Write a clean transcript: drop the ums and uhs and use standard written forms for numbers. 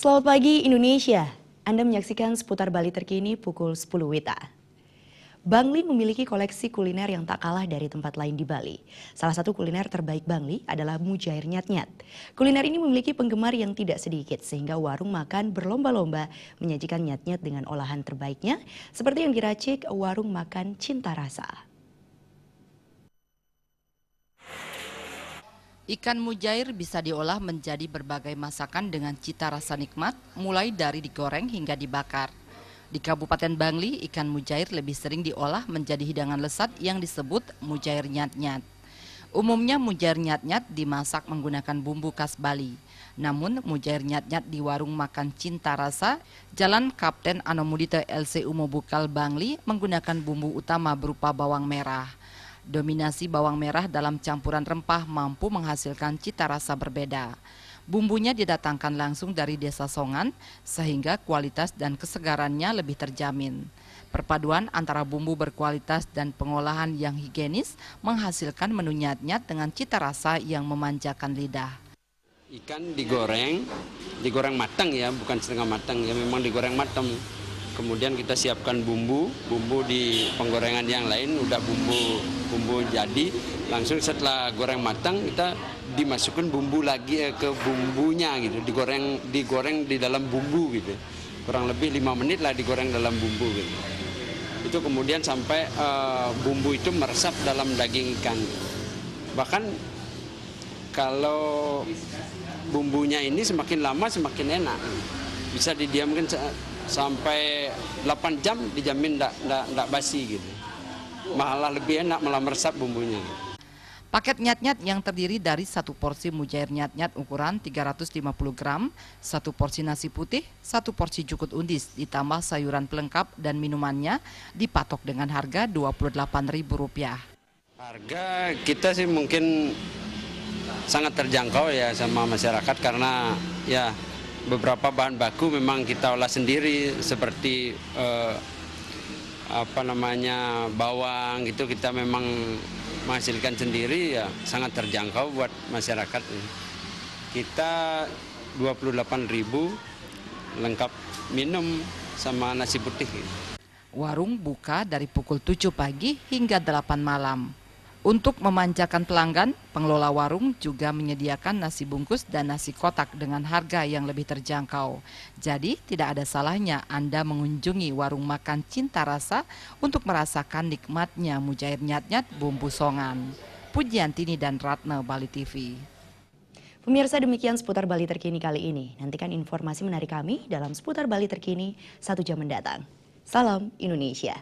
Selamat pagi Indonesia, Anda menyaksikan seputar Bali terkini pukul 10 WITA. Bangli memiliki koleksi kuliner yang tak kalah dari tempat lain di Bali. Salah satu kuliner terbaik Bangli adalah Mujair Nyat-Nyat. Kuliner ini memiliki penggemar yang tidak sedikit sehingga warung makan berlomba-lomba menyajikan nyat-nyat dengan olahan terbaiknya seperti yang diracik warung makan Cinta Rasa. Ikan mujair bisa diolah menjadi berbagai masakan dengan cita rasa nikmat, mulai dari digoreng hingga dibakar. Di Kabupaten Bangli, ikan mujair lebih sering diolah menjadi hidangan lesat yang disebut mujair nyat-nyat. Umumnya mujair nyat-nyat dimasak menggunakan bumbu khas Bali. Namun mujair nyat-nyat di warung makan Cinta Rasa, Jalan Kapten Anomudita LCU Mobukal Bangli menggunakan bumbu utama berupa bawang merah. Dominasi bawang merah dalam campuran rempah mampu menghasilkan cita rasa berbeda. Bumbunya didatangkan langsung dari desa Songan sehingga kualitas dan kesegarannya lebih terjamin. Perpaduan antara bumbu berkualitas dan pengolahan yang higienis menghasilkan menu nyat-nyat dengan cita rasa yang memanjakan lidah. Ikan digoreng matang ya, bukan setengah matang ya, memang digoreng matang. Kemudian kita siapkan bumbu di penggorengan yang lain, udah bumbu jadi, langsung setelah goreng matang kita dimasukkan bumbu lagi ke bumbunya gitu, digoreng di dalam bumbu gitu. Kurang lebih 5 menit lah digoreng dalam bumbu gitu. Itu kemudian sampai bumbu itu meresap dalam daging ikan. Bahkan kalau bumbunya ini semakin lama semakin enak. Bisa didiamkan sampai 8 jam dijamin enggak basi gitu. Malah lebih enak, malah meresap bumbunya. Paket nyat-nyat yang terdiri dari satu porsi mujair nyat-nyat ukuran 350 gram, satu porsi nasi putih, satu porsi jukut undis, ditambah sayuran pelengkap dan minumannya dipatok dengan harga Rp28.000. Harga kita sih mungkin sangat terjangkau ya sama masyarakat karena ya beberapa bahan baku memang kita olah sendiri seperti bawang gitu kita memang menghasilkan sendiri ya sangat terjangkau buat masyarakat. Kita 28.000 lengkap minum sama nasi putih. Warung buka dari pukul 7 pagi hingga 8 malam. Untuk memanjakan pelanggan, pengelola warung juga menyediakan nasi bungkus dan nasi kotak dengan harga yang lebih terjangkau. Jadi tidak ada salahnya Anda mengunjungi warung makan Cinta Rasa untuk merasakan nikmatnya mujair nyat-nyat bumbu Songan. Pujiantini dan Ratna, Bali TV. Pemirsa, demikian seputar Bali terkini kali ini. Nantikan informasi menarik kami dalam seputar Bali terkini 1 jam mendatang. Salam Indonesia.